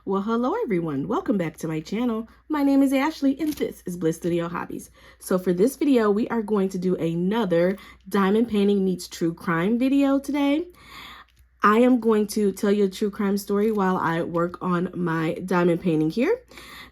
Well, hello everyone. Welcome back to my channel. My name is Ashley and this is BlissStudioHobbies. So for this video, we are going to do another diamond painting meets true crime video today. I am going to tell you a true crime story while I work on my diamond painting here.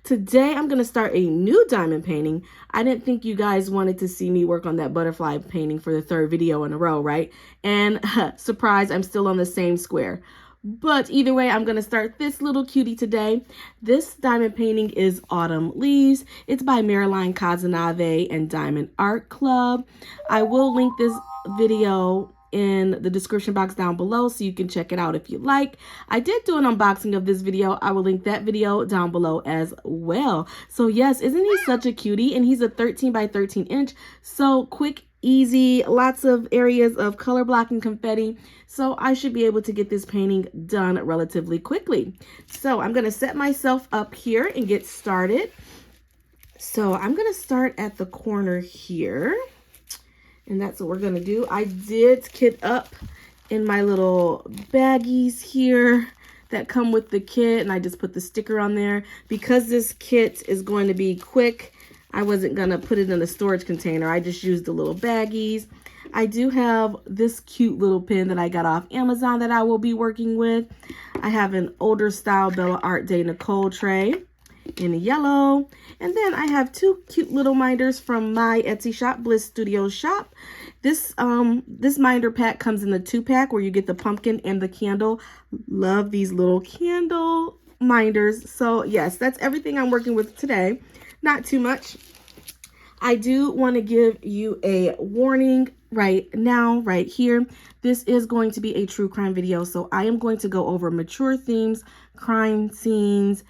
Today, I'm going to start a new diamond painting. I didn't think you guys wanted to see me work on that butterfly painting for the third video in a row, right? And surprise, I'm still on the same square. But either way, I'm going to start this little cutie today. This diamond painting is Autumn Leaves. It's by Marilyn Kazanave and Diamond Art Club. I will link this video in the description box down below so you can check it out if you like. I did do an unboxing of this video. I will link that video down below as well. So yes, isn't he such a cutie? And he's a 13 by 13 inch. So quick, easy, lots of areas of color blocking confetti. So I should be able to get this painting done relatively quickly. So I'm going to set myself up here and get started. So I'm going to start at the corner here. And that's what we're going to do. I did kit up in my little baggies here that come with the kit. And I just put the sticker on there. Because this kit is going to be quick, I wasn't going to put it in a storage container. I just used the little baggies. I do have this cute little pen that I got off Amazon that I will be working with. I have an older style Bella Art Day Nicole tray in yellow. And then I have two cute little minders from my Etsy shop, Bliss Studio Shop. This minder pack comes in the 2-pack where you get the pumpkin and the candle. Love these little candle minders. So yes, that's everything I'm working with today. Not too much. I do want to give you a warning right now, right here. This is going to be a true crime video, so I am going to go over mature themes, crime scenes,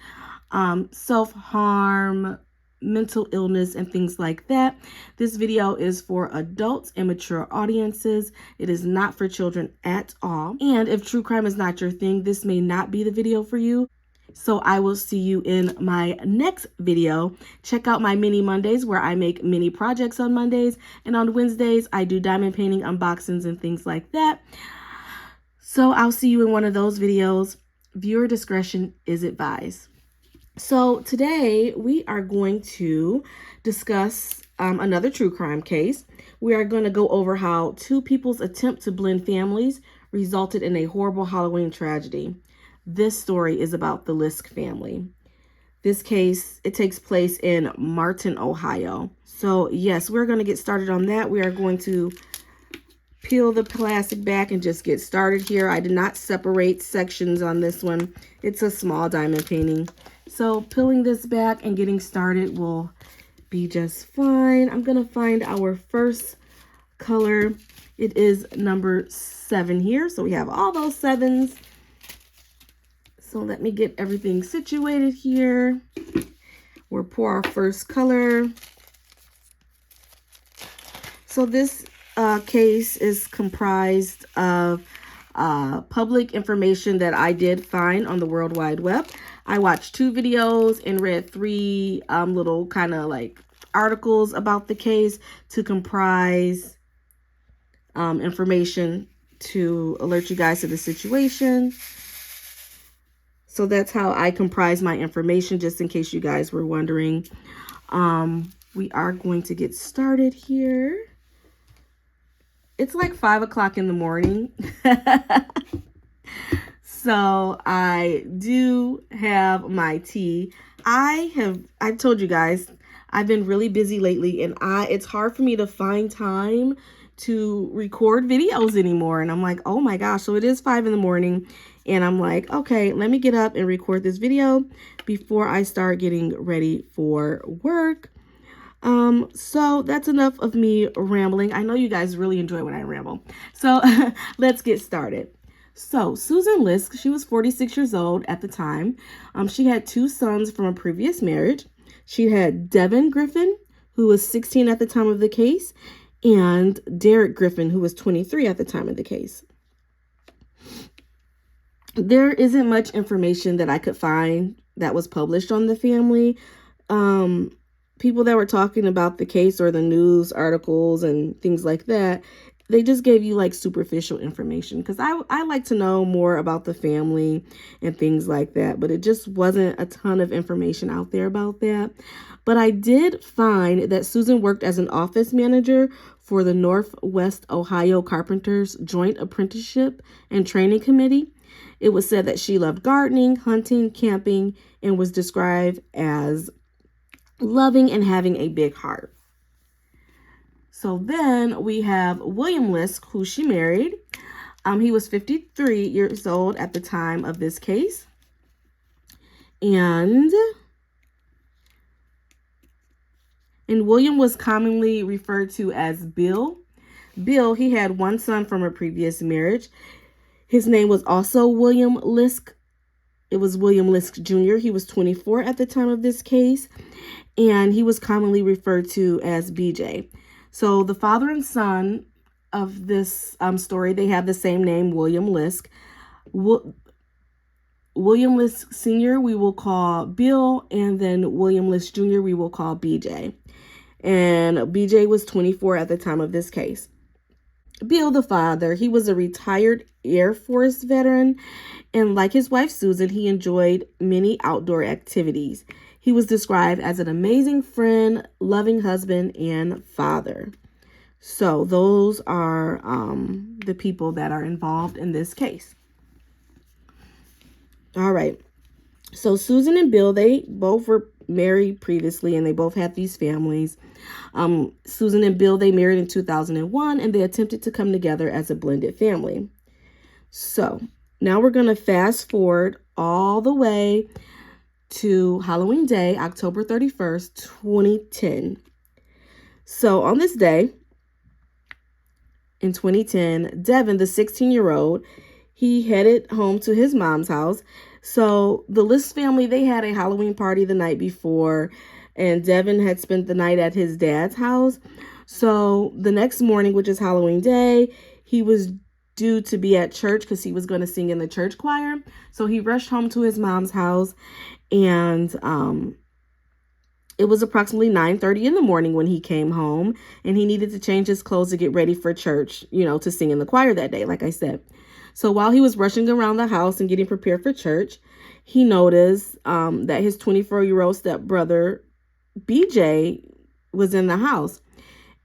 self-harm, mental illness, and things like that. This video is for adults and mature audiences. It is not for children at all. And if true crime is not your thing, this may not be the video for you. So I will see you in my next video. Check out my mini Mondays where I make mini projects on Mondays. And on Wednesdays, I do diamond painting unboxings and things like that. So I'll see you in one of those videos. Viewer discretion is advised. So today we are going to discuss another true crime case. We are going to go over how two people's attempt to blend families resulted in a horrible Halloween tragedy. This story is about the Liske family. This case, it takes place in Martin, Ohio. So yes, we're going to get started on that. We are going to peel the plastic back and just get started here. I did not separate sections on this one. It's a small diamond painting. So peeling this back and getting started will be just fine. I'm going to find our first color. It is number 7 here. So we have all those 7s. So let me get everything situated here. We'll pour our first color. So this case is comprised of public information that I did find on the World Wide Web. I watched 2 videos and read 3 little kind of like articles about the case to comprise information to alert you guys to the situation. So that's how I comprise my information, just in case you guys were wondering. We are going to get started here. It's like 5 o'clock in the morning. So I do have my tea. I've told you guys, I've been really busy lately, and it's hard for me to find time to record videos anymore. And I'm like, oh my gosh. So it is 5 in the morning. And I'm like, okay, let me get up and record this video before I start getting ready for work. So that's enough of me rambling. I know you guys really enjoy when I ramble. So let's get started. So Susan Liske, she was 46 years old at the time. She had 2 sons from a previous marriage. She had Devin Griffin, who was 16 at the time of the case, and Derek Griffin, who was 23 at the time of the case. There isn't much information that I could find that was published on the family. People that were talking about the case or the news articles and things like that, they just gave you like superficial information, because I like to know more about the family and things like that, but it just wasn't a ton of information out there about that. But I did find that Susan worked as an office manager for the Northwest Ohio Carpenters Joint Apprenticeship and Training Committee. It was said that she loved gardening, hunting, camping, and was described as loving and having a big heart. So then we have William Lisk, who she married. He was 53 years old at the time of this case. And William was commonly referred to as Bill. Bill, he had one son from a previous marriage. His name was also William Lisk. It was William Lisk Jr. He was 24 at the time of this case, and he was commonly referred to as BJ. So the father and son of this story, they have the same name, William Lisk. William Lisk Sr. we will call Bill, and then William Lisk Jr. we will call BJ. And BJ was 24 at the time of this case. Bill, the father, he was a retired Air Force veteran, and like his wife Susan, he enjoyed many outdoor activities. He was described as an amazing friend, loving husband, and father. So those are the people that are involved in this case. All right. So Susan and Bill, they both were married previously, and they both had these families. Susan and Bill, they married in 2001, and they attempted to come together as a blended family. So now we're going to fast forward all the way to Halloween Day, October 31st, 2010. So on this day, in 2010, Devin, the 16-year-old, he headed home to his mom's house. So the Lisk family, they had a Halloween party the night before, and Devin had spent the night at his dad's house. So the next morning, which is Halloween Day, he was due to be at church because he was going to sing in the church choir. So he rushed home to his mom's house, and it was approximately 9:30 in the morning when he came home, and he needed to change his clothes to get ready for church, to sing in the choir that day, like I said. So while he was rushing around the house and getting prepared for church, he noticed that his 24-year-old stepbrother, BJ, was in the house.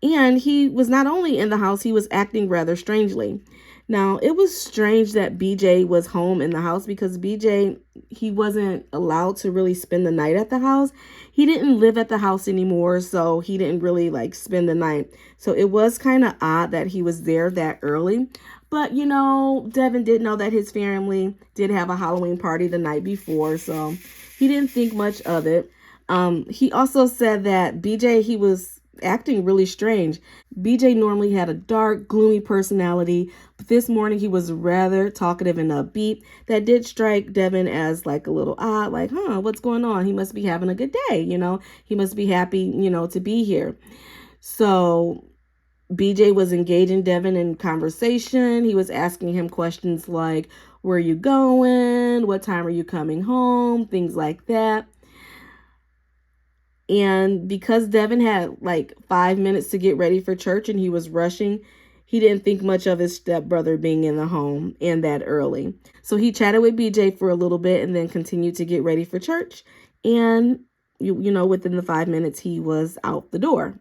And he was not only in the house, he was acting rather strangely. Now, it was strange that BJ was home in the house because BJ, he wasn't allowed to really spend the night at the house. He didn't live at the house anymore, so he didn't really spend the night. So it was kind of odd that he was there that early. But, Devin did know that his family did have a Halloween party the night before, so he didn't think much of it. He also said that BJ, he was acting really strange. BJ normally had a dark, gloomy personality, but this morning he was rather talkative and upbeat. That did strike Devin as a little odd, what's going on? He must be having a good day, he must be happy, to be here. So BJ was engaging Devin in conversation. He was asking him questions like, where are you going? What time are you coming home? Things like that. And because Devin had 5 minutes to get ready for church and he was rushing, he didn't think much of his stepbrother being in the home and that early. So he chatted with BJ for a little bit and then continued to get ready for church. And, within the 5 minutes, he was out the door.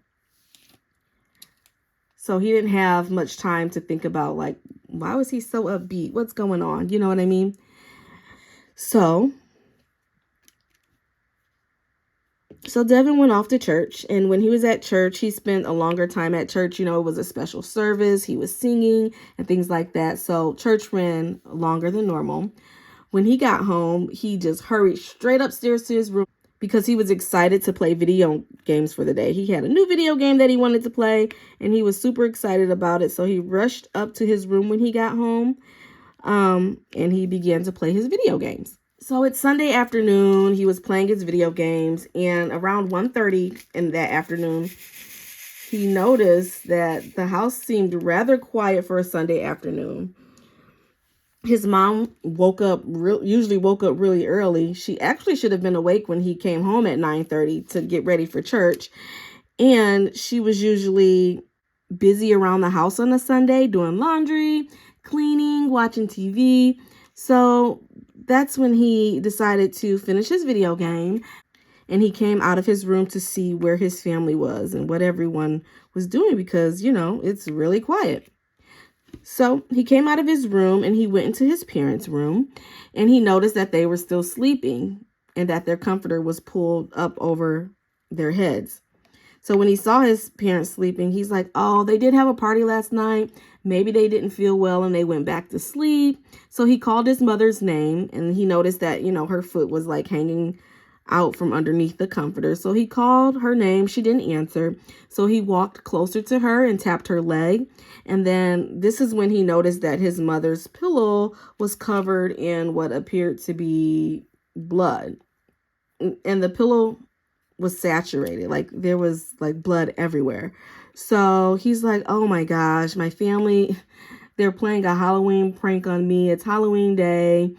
So he didn't have much time to think about, why was he so upbeat? What's going on? You know what I mean? So Devin went off to church, and when he was at church, he spent a longer time at church. It was a special service. He was singing and things like that. So church ran longer than normal. When he got home, he just hurried straight upstairs to his room because he was excited to play video games for the day. He had a new video game that he wanted to play, and he was super excited about it. So he rushed up to his room when he got home, and he began to play his video games. So it's Sunday afternoon. He was playing his video games, and around 1:30 in that afternoon, he noticed that the house seemed rather quiet for a Sunday afternoon. His mom usually woke up really early. She actually should have been awake when he came home at 9:30 to get ready for church. And she was usually busy around the house on a Sunday, doing laundry, cleaning, watching TV. So that's when he decided to finish his video game, and he came out of his room to see where his family was and what everyone was doing because, you know, it's really quiet. So he came out of his room and he went into his parents' room, and he noticed that they were still sleeping and that their comforter was pulled up over their heads. So when he saw his parents sleeping, he's like, oh, they did have a party last night. Maybe they didn't feel well and they went back to sleep. So he called his mother's name, and he noticed that, you know, her foot was like hanging out from underneath the comforter. So he called her name. She didn't answer. So he walked closer to her and tapped her leg. And then this is when he noticed that his mother's pillow was covered in what appeared to be blood. And the pillow was saturated. Like there was like blood everywhere. So he's like, oh my gosh, my family, they're playing a Halloween prank on me. It's Halloween day.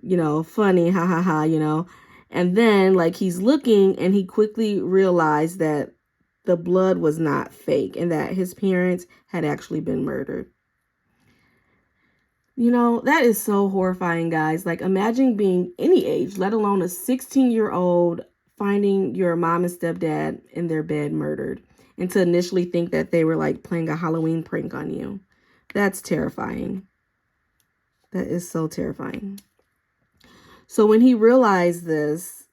You know, funny, ha ha ha, you know. And then like he's looking, and he quickly realized that the blood was not fake and that his parents had actually been murdered. You know, that is so horrifying, guys. Like, imagine being any age, let alone a 16-year-old, finding your mom and stepdad in their bed murdered, and to initially think that they were like playing a Halloween prank on you. That's terrifying. That is so terrifying. So when he realized this,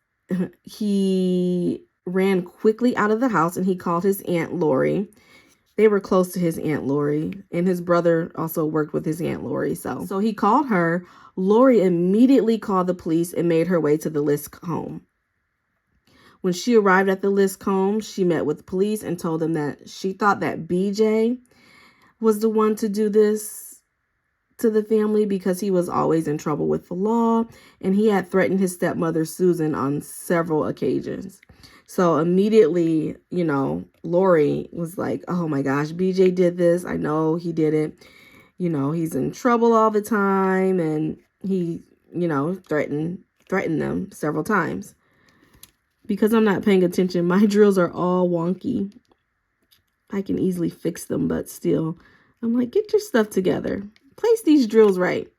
he ran quickly out of the house and he called his Aunt Lori. They were close to his Aunt Lori, and his brother also worked with his Aunt Lori. So he called her. Lori immediately called the police and made her way to the Lisk home. When she arrived at the Lisk home, she met with the police and told them that she thought that BJ was the one to do this to the family because he was always in trouble with the law, and he had threatened his stepmother Susan on several occasions. So immediately, you know, Lori was like, oh my gosh, BJ did this. I know he did it. You know, he's in trouble all the time, and he, you know, threatened them several times. Because I'm not paying attention, my drills are all wonky. I can easily fix them, but still, I'm like, get your stuff together. Place these drills right.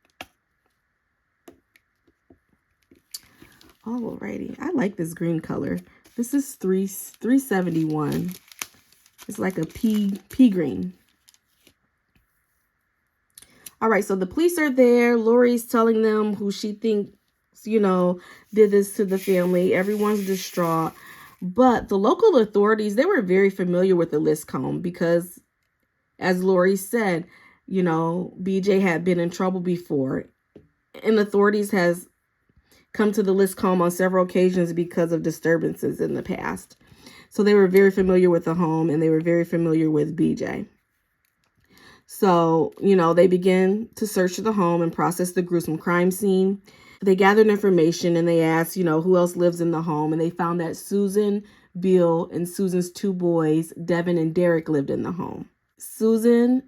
Alrighty. I like this green color. This is 371. It's like a pea green. All right, so the police are there. Lori's telling them who she thinks, you know, did this to the family. Everyone's distraught. But the local authorities, they were very familiar with the Lisk home because, as Lori said, you know, BJ had been in trouble before, and authorities has come to the Lisk home on several occasions because of disturbances in the past. So they were very familiar with the home, and they were very familiar with BJ. So, you know, they began to search the home and process the gruesome crime scene. They gathered information and they asked, you know, who else lives in the home, and they found that Susan, Bill, and Susan's two boys, Devin and Derek, lived in the home. Susan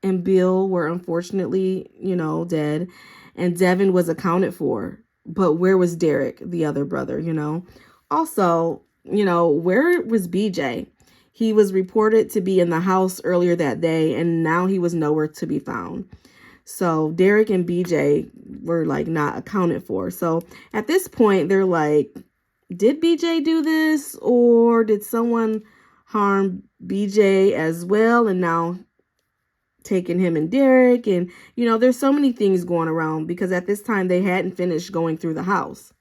and Bill were unfortunately, you know, dead, and Devin was accounted for. But where was Derek, the other brother, you know? Also, you know, where was BJ? He was reported to be in the house earlier that day, and now he was nowhere to be found. So Derek and BJ were like not accounted for. So at this point, they're like, did BJ do this, or did someone harm BJ as well? And now taking him and Derek, and you know, there's so many things going around because at this time they hadn't finished going through the house.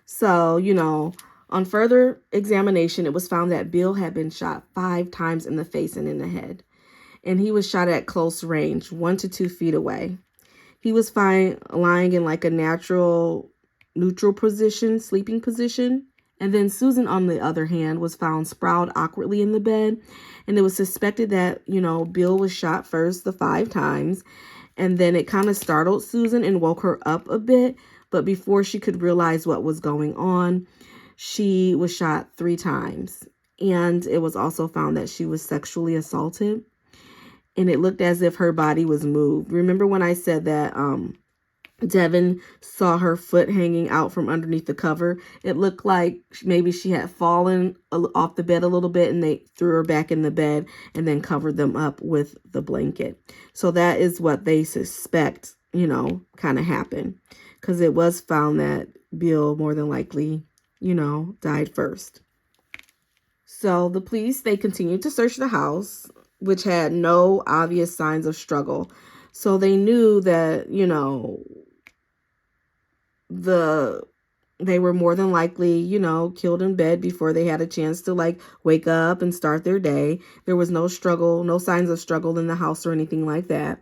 So, you know, on further examination, it was found that Bill had been shot 5 times in the face and in the head, and he was shot at close range, 1 to 2 feet away. He was lying in like a neutral position, sleeping position. And then Susan, on the other hand, was found sprawled awkwardly in the bed. And it was suspected that, you know, Bill was shot first the 5 times. And then it kind of startled Susan and woke her up a bit. But before she could realize what was going on, she was shot 3 times. And it was also found that she was sexually assaulted. And it looked as if her body was moved. Remember when I said that Devin saw her foot hanging out from underneath the cover. It looked like maybe she had fallen off the bed a little bit, and they threw her back in the bed and then covered them up with the blanket. So that is what they suspect, you know, kind of happened, because it was found that Bill more than likely, you know, died first. So the police, they continued to search the house, which had no obvious signs of struggle. So they knew that, you know, they were more than likely, you know, killed in bed before they had a chance to like wake up and start their day. There was no struggle, no signs of struggle in the house or anything like that.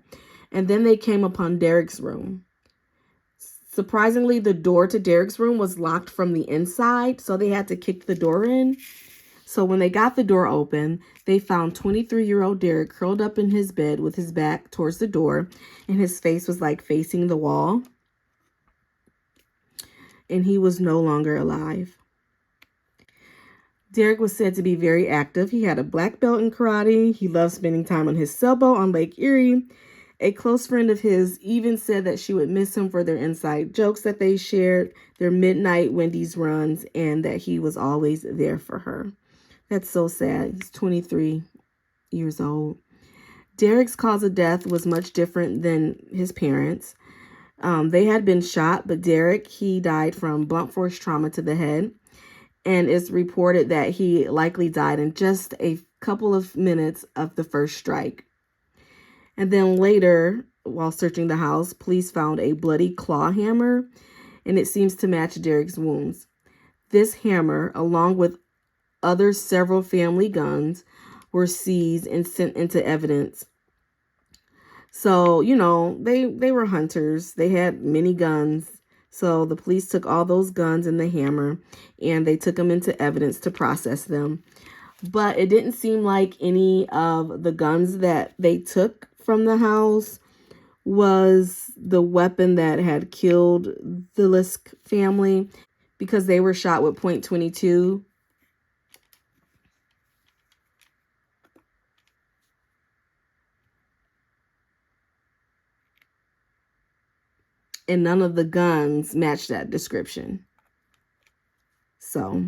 And then they came upon Derek's room. Surprisingly, the door to Derek's room was locked from the inside, so they had to kick the door in. So when they got the door open, they found 23-year-old Derek curled up in his bed with his back towards the door, and his face was like facing the wall. And he was no longer alive. Derek was said to be very active. He had a black belt in karate. He loved spending time on his sailboat on Lake Erie. A close friend of his even said that she would miss him for their inside jokes that they shared, their midnight Wendy's runs, and that he was always there for her. That's so sad. He's 23 years old. Derek's cause of death was much different than his parents'. They had been shot, but Derek, he died from blunt force trauma to the head. And it's reported that he likely died in just a couple of minutes of the first strike. And then later, while searching the house, police found a bloody claw hammer, and it seems to match Derek's wounds. This hammer, along with other several family guns, were seized and sent into evidence. So, you know, they were hunters. They had many guns. So the police took all those guns and the hammer, and they took them into evidence to process them. But it didn't seem like any of the guns that they took from the house was the weapon that had killed the Liske family, because they were shot with .22. And none of the guns matched that description. So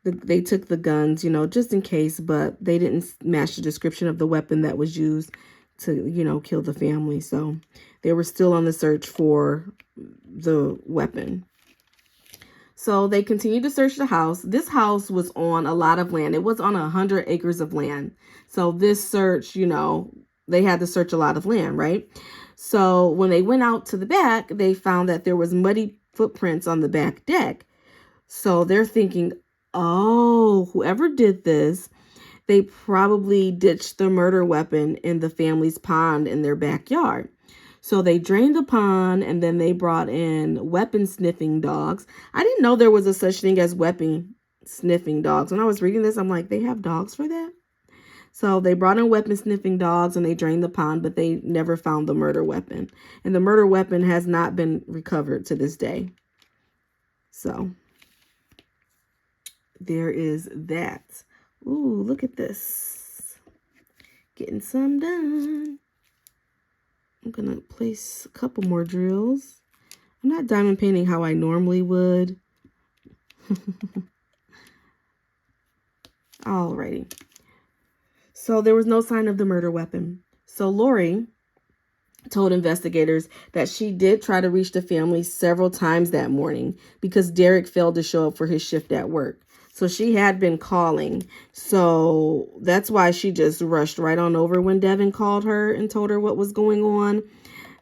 they took the guns, you know, just in case, but they didn't match the description of the weapon that was used to, you know, kill the family. So they were still on the search for the weapon. So they continued to search the house. This house was on a lot of land. It was on 100 acres of land. So this search, you know, they had to search a lot of land, right? So when they went out to the back, they found that there was muddy footprints on the back deck. So they're thinking, oh, whoever did this, they probably ditched the murder weapon in the family's pond in their backyard. So they drained the pond, and then they brought in weapon sniffing dogs. I didn't know there was a such thing as weapon sniffing dogs. When I was reading this, I'm like, they have dogs for that? So they brought in weapon sniffing dogs and they drained the pond, but they never found the murder weapon. And the murder weapon has not been recovered to this day. So there is that. Ooh, look at this. Getting some done. I'm going to place a couple more drills. I'm not diamond painting how I normally would. Alrighty. So there was no sign of the murder weapon. So Lori told investigators that she did try to reach the family several times that morning because Derek failed to show up for his shift at work. So she had been calling. So that's why she just rushed right on over when Devin called her and told her what was going on,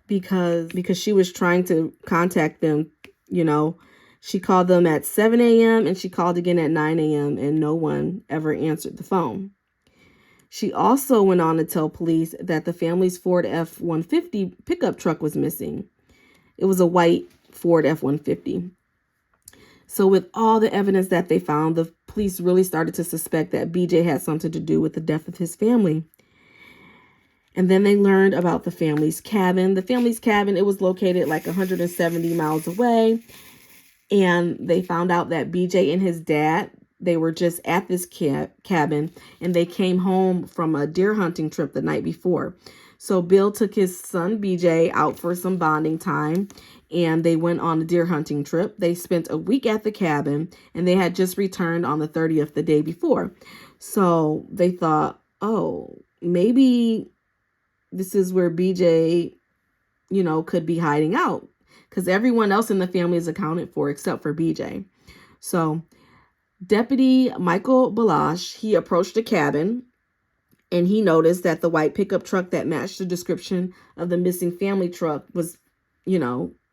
because she was trying to contact them. You know, she called them at 7 a.m. and she called again at 9 a.m. and no one ever answered the phone. She also went on to tell police that the family's Ford F-150 pickup truck was missing. It was a white Ford F-150. So with all the evidence that they found, the police really started to suspect that BJ had something to do with the death of his family. And then they learned about the family's cabin. The family's cabin, it was located like 170 miles away. And they found out that BJ and his dad, they were just at this cabin, and they came home from a deer hunting trip the night before. So Bill took his son BJ out for some bonding time, and they went on a deer hunting trip. They spent a week at the cabin, and they had just returned on the 30th, the day before. So they thought, oh, maybe this is where BJ, could be hiding out, because everyone else in the family is accounted for except for BJ. So Deputy Michael Balash, he approached the cabin, and he noticed that the white pickup truck that matched the description of the missing family truck was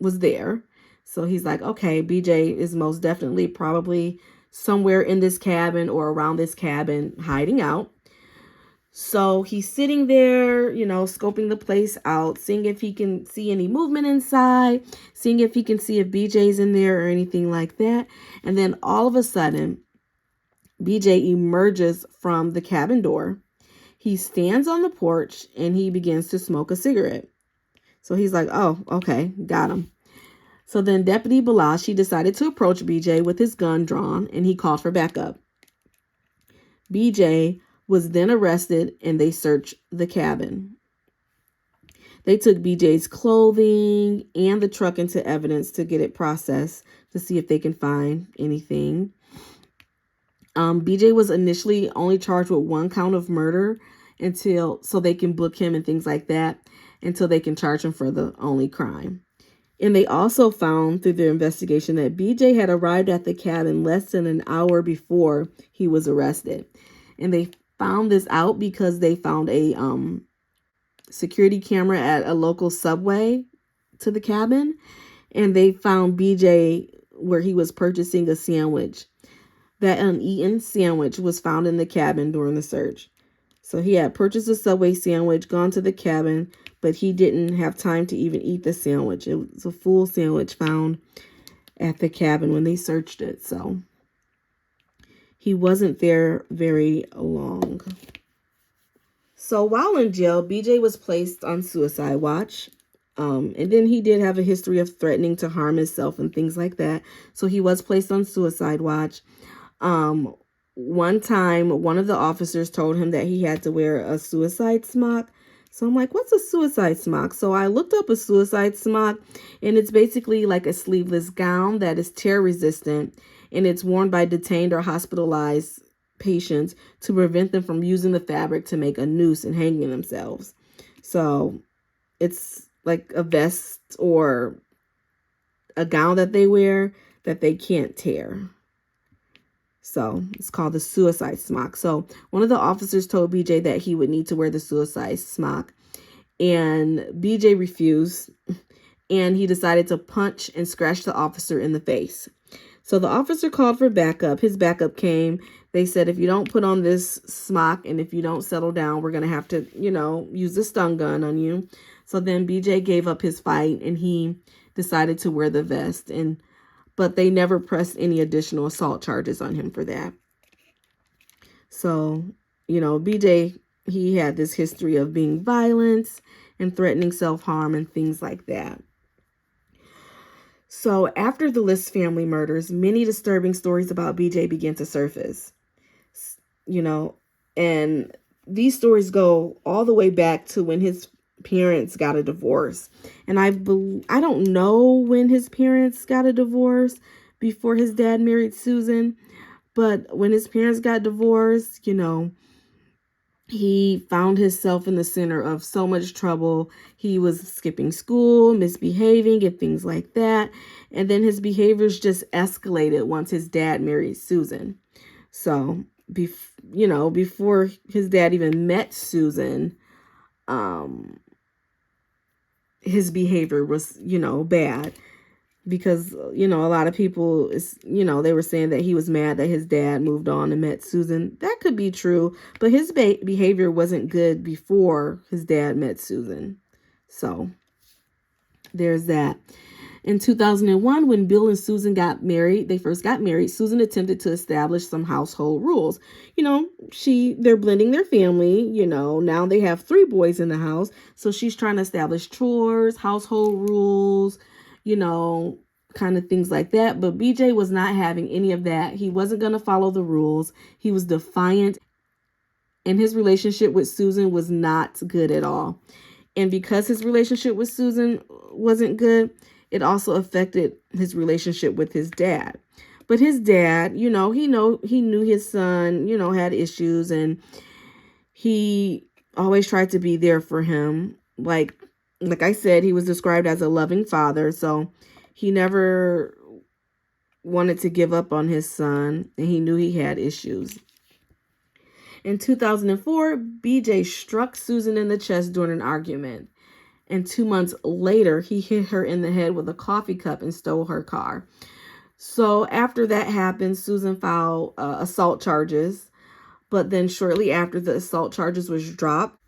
there. So he's like, okay, BJ is most definitely probably somewhere in this cabin or around this cabin hiding out. So he's sitting there, scoping the place out, seeing if he can see any movement inside, seeing if he can see if BJ's in there or anything like that. And then all of a sudden, BJ emerges from the cabin door. He stands on the porch and he begins to smoke a cigarette. So he's like, oh, okay, got him. So then Deputy Balash, he decided to approach BJ with his gun drawn, and he called for backup. BJ was then arrested, and they searched the cabin. They took BJ's clothing and the truck into evidence to get it processed to see if they can find anything. BJ was initially only charged with 1 count of murder so they can book him and things like that, until they can charge him for the only crime. And they also found through their investigation that BJ had arrived at the cabin less than an hour before he was arrested. And they found this out because they found a security camera at a local subway to the cabin. And they found BJ where he was purchasing a sandwich. That uneaten sandwich was found in the cabin during the search. So he had purchased a Subway sandwich, gone to the cabin, but he didn't have time to even eat the sandwich. It was a full sandwich found at the cabin when they searched it. So he wasn't there very long. So while in jail, BJ was placed on suicide watch. And then he did have a history of threatening to harm himself and things like that. So he was placed on suicide watch. One time, one of the officers told him that he had to wear a suicide smock. So I'm like, what's a suicide smock? So I looked up a suicide smock, and it's basically like a sleeveless gown that is tear resistant, and it's worn by detained or hospitalized patients to prevent them from using the fabric to make a noose and hanging themselves. So it's like a vest or a gown that they wear that they can't tear. So it's called the suicide smock. So one of the officers told BJ that he would need to wear the suicide smock, and BJ refused, and he decided to punch and scratch the officer in the face. So the officer called for backup. His backup came. They said, if you don't put on this smock and if you don't settle down, we're going to have to, use the stun gun on you. So then BJ gave up his fight, and he decided to wear the vest, but they never pressed any additional assault charges on him for that. So, BJ, he had this history of being violent and threatening self-harm and things like that. So after the Lisk family murders, many disturbing stories about BJ began to surface, and these stories go all the way back to when his parents got a divorce. And I don't know when his parents got a divorce before his dad married Susan, but when his parents got divorced, he found himself in the center of so much trouble. He was skipping school, misbehaving, and things like that. And then his behaviors just escalated once his dad married Susan. So, before his dad even met Susan, his behavior was, bad, because, a lot of people, they were saying that he was mad that his dad moved on and met Susan. That could be true, but his behavior wasn't good before his dad met Susan. So there's that. In 2001, when Bill and Susan they first got married, Susan attempted to establish some household rules. They're blending their family, now they have 3 boys in the house. So she's trying to establish chores, household rules, kind of things like that. But BJ was not having any of that. He wasn't going to follow the rules. He was defiant, and his relationship with Susan was not good at all. And because his relationship with Susan wasn't good, it also affected his relationship with his dad. But his dad, he knew his son, had issues, and he always tried to be there for him. Like I said, he was described as a loving father, so he never wanted to give up on his son, and he knew he had issues. In 2004, BJ struck Susan in the chest during an argument. And 2 months later, he hit her in the head with a coffee cup and stole her car. So after that happened, Susan filed assault charges. But then shortly after, the assault charges was dropped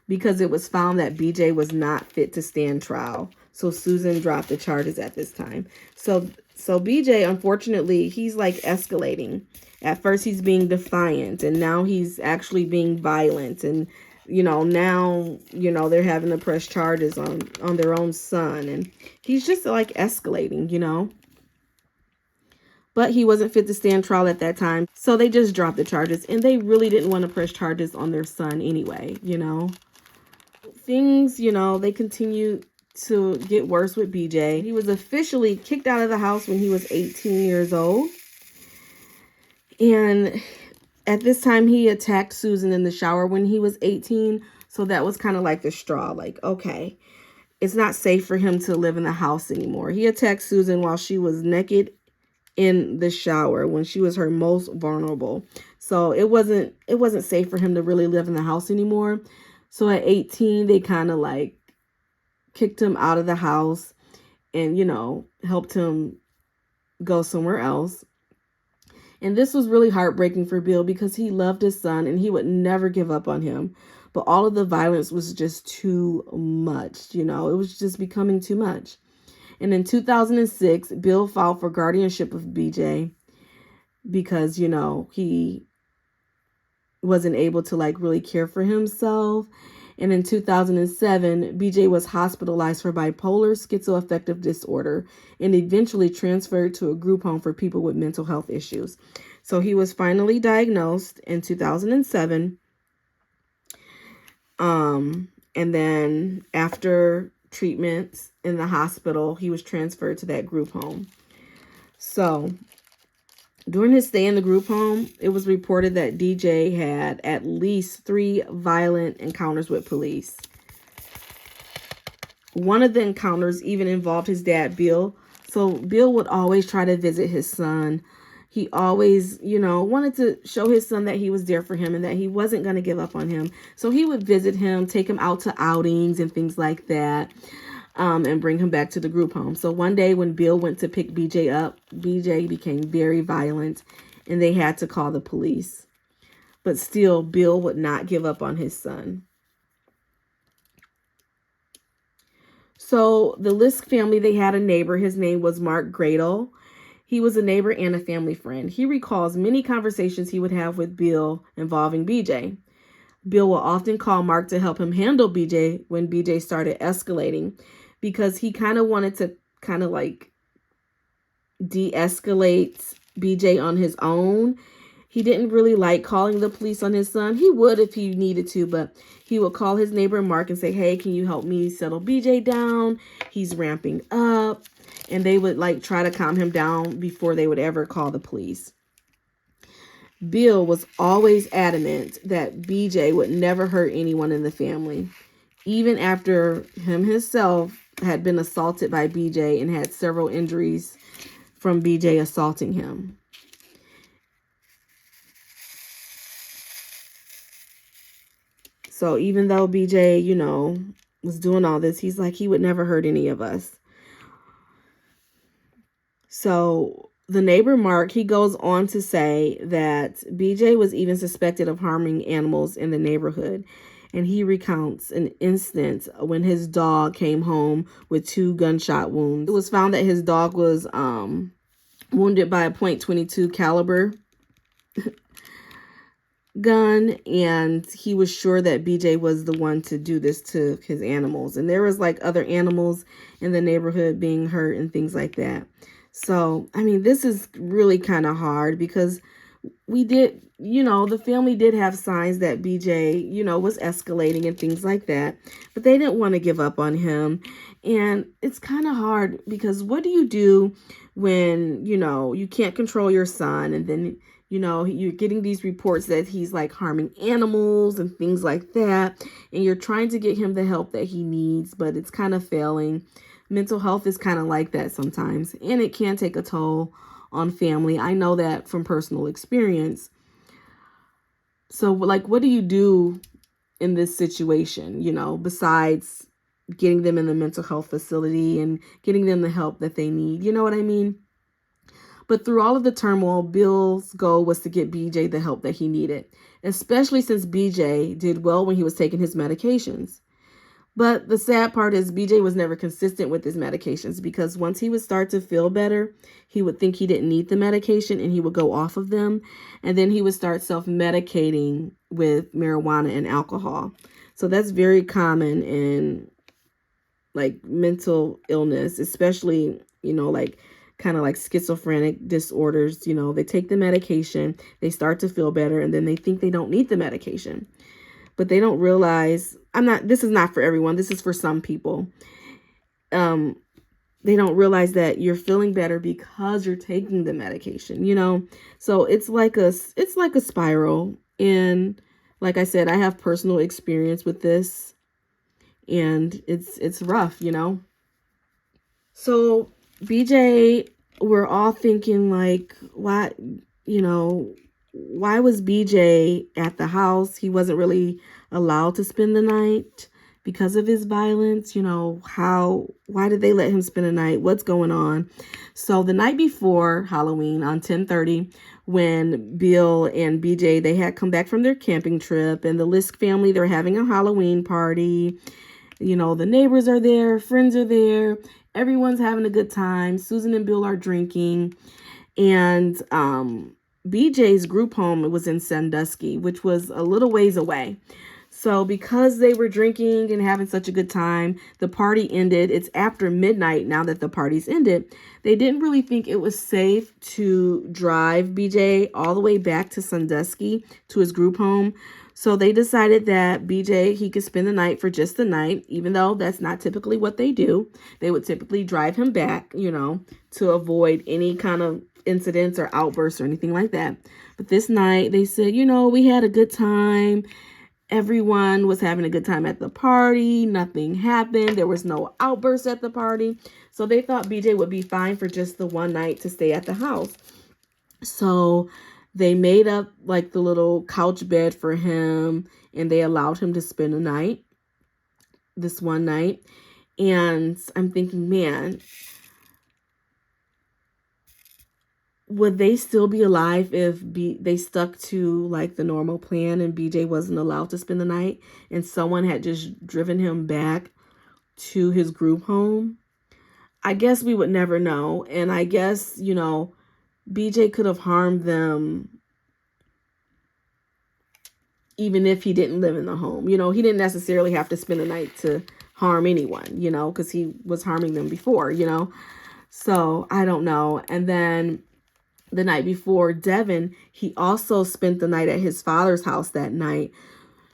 because it was found that BJ was not fit to stand trial. So Susan dropped the charges at this time. So BJ, unfortunately, he's like escalating. At first he's being defiant, and now he's actually being violent. And, now, they're having to press charges on their own son. And he's just like escalating, But he wasn't fit to stand trial at that time. So they just dropped the charges, and they really didn't want to press charges on their son anyway, Things, they continue to get worse with BJ. He was officially kicked out of the house when he was 18 years old. And at this time, he attacked Susan in the shower when he was 18. So that was kind of like the straw. Like, okay, it's not safe for him to live in the house anymore. He attacked Susan while she was naked in the shower when she was her most vulnerable. So it wasn't safe for him to really live in the house anymore. So at 18, they kind of like kicked him out of the house and, helped him go somewhere else. And this was really heartbreaking for Bill because he loved his son and he would never give up on him. But all of the violence was just too much, it was just becoming too much. And in 2006, Bill filed for guardianship of BJ because, he wasn't able to like really care for himself. And in 2007, BJ was hospitalized for bipolar schizoaffective disorder and eventually transferred to a group home for people with mental health issues. So he was finally diagnosed in 2007. And then after treatments in the hospital, he was transferred to that group home. So during his stay in the group home, it was reported that DJ had at least 3 violent encounters with police. One of the encounters even involved his dad, Bill. So Bill would always try to visit his son. He always, wanted to show his son that he was there for him and that he wasn't going to give up on him. So he would visit him, take him out to outings and things like that. And bring him back to the group home. So one day when Bill went to pick BJ up, BJ became very violent and they had to call the police. But still, Bill would not give up on his son. So the Lisk family, they had a neighbor. His name was Mark Gradle. He was a neighbor and a family friend. He recalls many conversations he would have with Bill involving BJ. Bill will often call Mark to help him handle BJ when BJ started escalating, because he kind of wanted to kind of like de-escalate BJ on his own. He didn't really like calling the police on his son. He would if he needed to, but he would call his neighbor Mark and say, hey, can you help me settle BJ down? He's ramping up. And they would like try to calm him down before they would ever call the police. Bill was always adamant that BJ would never hurt anyone in the family, even after him himself had been assaulted by BJ and had several injuries from BJ assaulting him. So even though BJ, was doing all this, he's like, he would never hurt any of us. So the neighbor Mark, he goes on to say that BJ was even suspected of harming animals in the neighborhood. And he recounts an instance when his dog came home with 2 gunshot wounds. It was found that his dog was wounded by a .22 caliber gun, and he was sure that BJ was the one to do this to his animals. And there was like other animals in the neighborhood being hurt and things like that. So, I mean, this is really kind of hard because we did, the family did have signs that BJ, was escalating and things like that, but they didn't want to give up on him. And it's kind of hard because what do you do when, you can't control your son, and then, you're getting these reports that he's like harming animals and things like that, and you're trying to get him the help that he needs, but it's kind of failing. Mental health is kind of like that sometimes, and it can take a toll on family. I know that from personal experience. So, like, what do you do in this situation, besides getting them in the mental health facility and getting them the help that they need? You know what I mean? But through all of the turmoil, Bill's goal was to get BJ the help that he needed, especially since BJ did well when he was taking his medications. But the sad part is BJ was never consistent with his medications, because once he would start to feel better, he would think he didn't need the medication and he would go off of them. And then he would start self-medicating with marijuana and alcohol. So that's very common in like mental illness, especially, like kind of like schizophrenic disorders. They take the medication, they start to feel better, and then they think they don't need the medication. But they don't realize, this is not for everyone. This is for some people. They don't realize that you're feeling better because you're taking the medication, So it's like a spiral. And like I said, I have personal experience with this, and it's rough, So BJ, we're all thinking like, why was BJ at the house? He wasn't really allowed to spend the night because of his violence. Why did they let him spend the night? What's going on? So the night before Halloween on 10/30, when Bill and BJ, they had come back from their camping trip, and the Lisk family, they're having a Halloween party. The neighbors are there, friends are there, everyone's having a good time. Susan and Bill are drinking, and BJ's group home was in Sandusky, which was a little ways away. So because they were drinking and having such a good time, the party ended. It's after midnight now that the party's ended. They didn't really think it was safe to drive BJ all the way back to Sandusky to his group home. So they decided that BJ, he could spend the night for just the night, even though that's not typically what they do. They would typically drive him back, to avoid any kind of incidents or outbursts or anything like that. But this night they said, we had a good time. Everyone was having a good time at the party. Nothing happened. There was no outbursts at the party. So they thought BJ would be fine for just the one night to stay at the house. So they made up like the little couch bed for him, and they allowed him to spend this one night. And I'm thinking, man, would they still be alive if they stuck to like the normal plan and BJ wasn't allowed to spend the night and someone had just driven him back to his group home? I guess we would never know. And I guess, BJ could have harmed them even if he didn't live in the home. He didn't necessarily have to spend the night to harm anyone, because he was harming them before, So I don't know. And then the night before, Devin, he also spent the night at his father's house that night.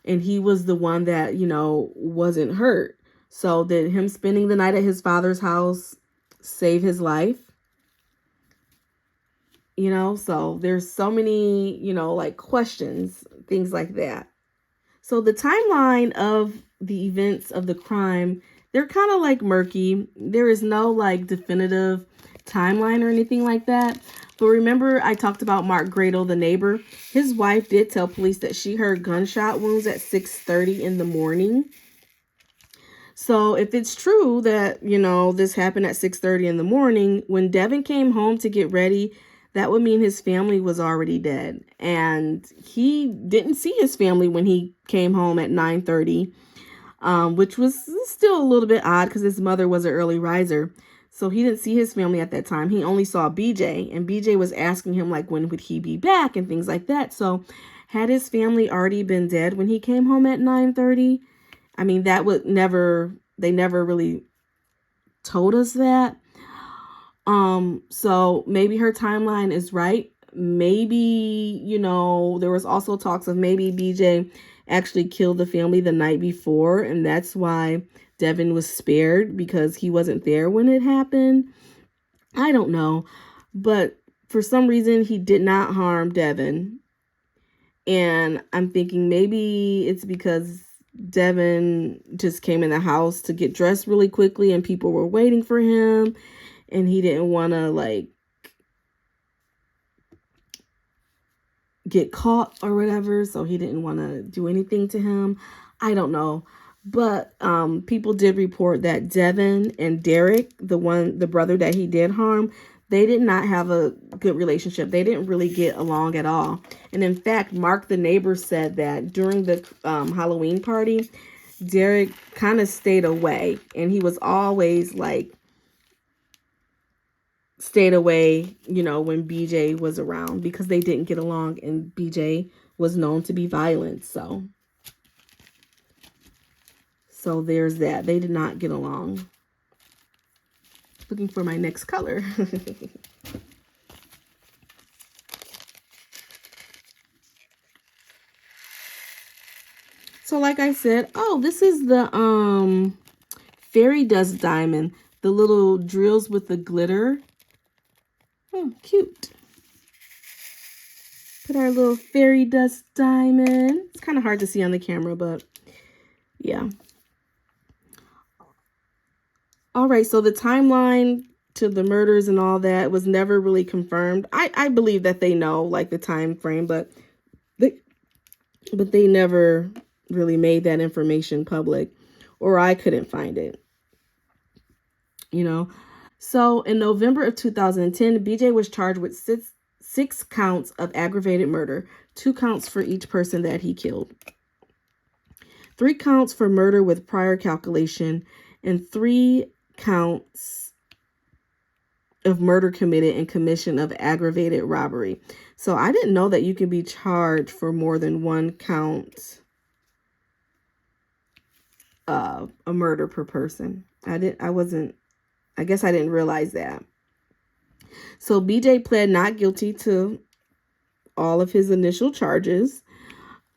And he was the one that, wasn't hurt. So did him spending the night at his father's house save his life? So there's so many, like questions, things like that. So the timeline of the events of the crime, they're kind of like murky. There is no like definitive timeline or anything like that. But remember, I talked about Mark Gradle, the neighbor. His wife did tell police that she heard gunshot wounds at 6:30 in the morning. So if it's true that, this happened at 6:30 in the morning, when Devin came home to get ready, that would mean his family was already dead. And he didn't see his family when he came home at 9:30, which was still a little bit odd because his mother was an early riser. So he didn't see his family at that time. He only saw BJ, and BJ was asking him like, when would he be back and things like that. So had his family already been dead when he came home at 9:30? I mean, they never really told us that. So maybe her timeline is right. maybe, you know, there was also talks of maybe BJ actually killed the family the night before, and that's why Devin was spared, because he wasn't there when it happened. I don't know, but for some reason he did not harm Devin. And I'm thinking maybe it's because Devin just came in the house to get dressed really quickly and people were waiting for him and he didn't want to like get caught or whatever, so he didn't want to do anything to him. I don't know. But people did report that Devin and Derek, the brother that he did harm, they did not have a good relationship. They didn't really get along at all. And in fact, Mark, the neighbor, said that during the Halloween party, Derek kind of stayed away. And he was always like, stayed away, you know, when BJ was around, because they didn't get along and BJ was known to be violent. So there's that. They did not get along. Looking for my next color. So like I said, oh, this is the fairy dust diamond. The little drills with the glitter. Oh, cute. Put our little fairy dust diamond. It's kind of hard to see on the camera, but yeah. All right, so the timeline to the murders and all that was never really confirmed. I believe that they know like the time frame, but they never really made that information public, or I couldn't find it, you know. So in November of 2010, BJ was charged with six counts of aggravated murder, 2 counts for each person that he killed, 3 counts for murder with prior calculation, and 3 counts of murder committed in commission of aggravated robbery. So I didn't know that you could be charged for more than 1 count of a murder per person. I guess I didn't realize that. So BJ pled not guilty to all of his initial charges.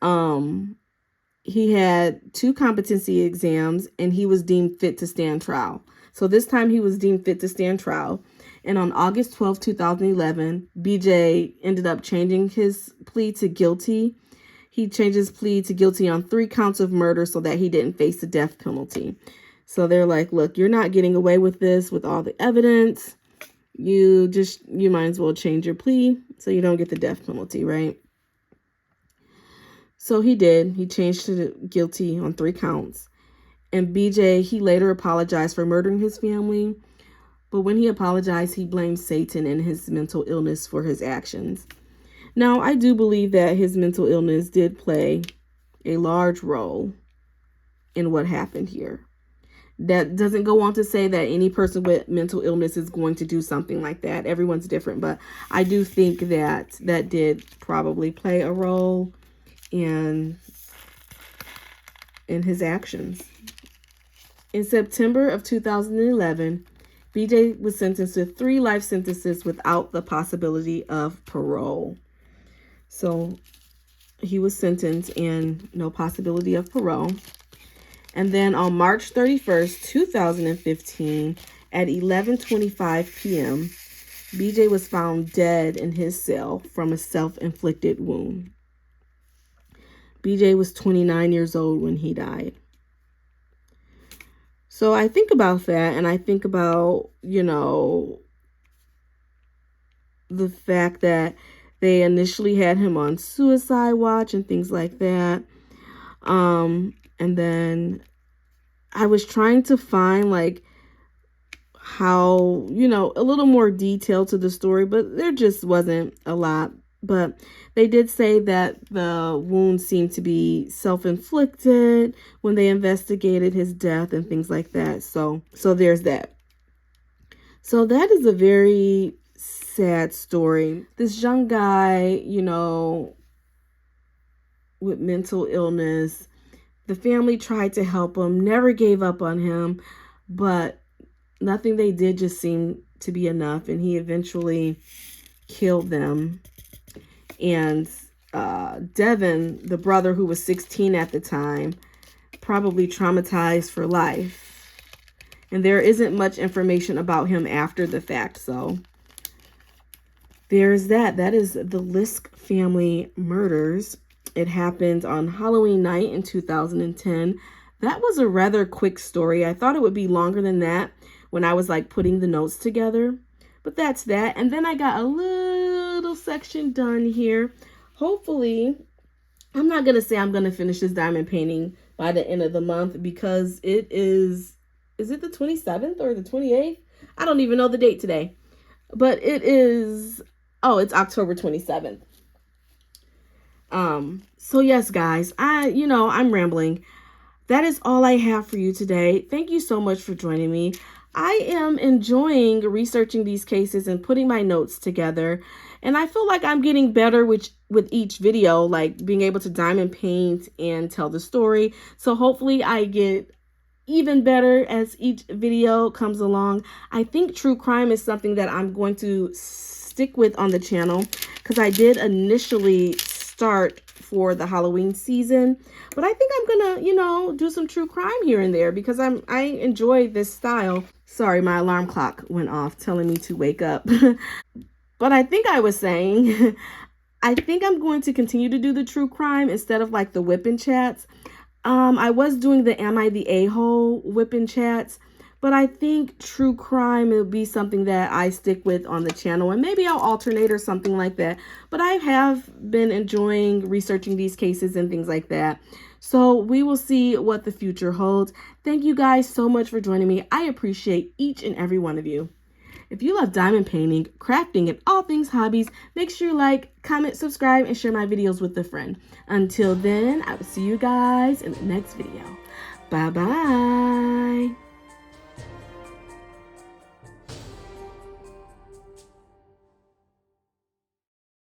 He had 2 competency exams and he was deemed fit to stand trial. So this time he was deemed fit to stand trial. And on August 12, 2011, BJ ended up changing his plea to guilty. He changed his plea to guilty on 3 counts of murder so that he didn't face the death penalty. So they're like, look, you're not getting away with this with all the evidence. You might as well change your plea so you don't get the death penalty, right? So he did. He changed to guilty on 3 counts. And BJ, he later apologized for murdering his family. But when he apologized, he blamed Satan and his mental illness for his actions. Now, I do believe that his mental illness did play a large role in what happened here. That doesn't go on to say that any person with mental illness is going to do something like that. Everyone's different, but I do think that that did probably play a role in his actions. In September of 2011, BJ was sentenced to 3 life sentences without the possibility of parole. So he was sentenced and no possibility of parole. And then on March 31st, 2015, at 11:25 p.m., BJ was found dead in his cell from a self-inflicted wound. BJ was 29 years old when he died. So I think about that, and I think about, you know, the fact that they initially had him on suicide watch and things like that. And then I was trying to find like how, you know, a little more detail to the story, but there just wasn't a lot. But they did say that the wounds seemed to be self-inflicted when they investigated his death and things like that. So there's that. So that is a very sad story. This young guy, you know, with mental illness, the family tried to help him, never gave up on him, but nothing they did just seemed to be enough, and he eventually killed them. And Devin, the brother who was 16 at the time, probably traumatized for life. And there isn't much information about him after the fact, so there's that. That is the Lisk family murders. It happened on Halloween night in 2010. That was a rather quick story. I thought it would be longer than that when I was like putting the notes together. But that's that. And then I got a little section done here. Hopefully, I'm not going to say I'm going to finish this diamond painting by the end of the month because it is it the 27th or the 28th? I don't even know the date today. But it is, oh, it's October 27th. So yes, guys, I'm rambling. That is all I have for you today. Thank you so much for joining me. I am enjoying researching these cases and putting my notes together. And I feel like I'm getting better with each video, like being able to diamond paint and tell the story. So hopefully I get even better as each video comes along. I think true crime is something that I'm going to stick with on the channel because I did initially start for the Halloween season, but I think I'm gonna, do some true crime here and there because I enjoy this style. Sorry, my alarm clock went off telling me to wake up. But I think I was saying, I think I'm going to continue to do the true crime instead of like the whipping chats. I was doing the Am I the A-hole whipping chats, but I think true crime will be something that I stick with on the channel, and maybe I'll alternate or something like that. But I have been enjoying researching these cases and things like that. So we will see what the future holds. Thank you guys so much for joining me. I appreciate each and every one of you. If you love diamond painting, crafting, and all things hobbies, make sure you like, comment, subscribe, and share my videos with a friend. Until then, I will see you guys in the next video. Bye-bye.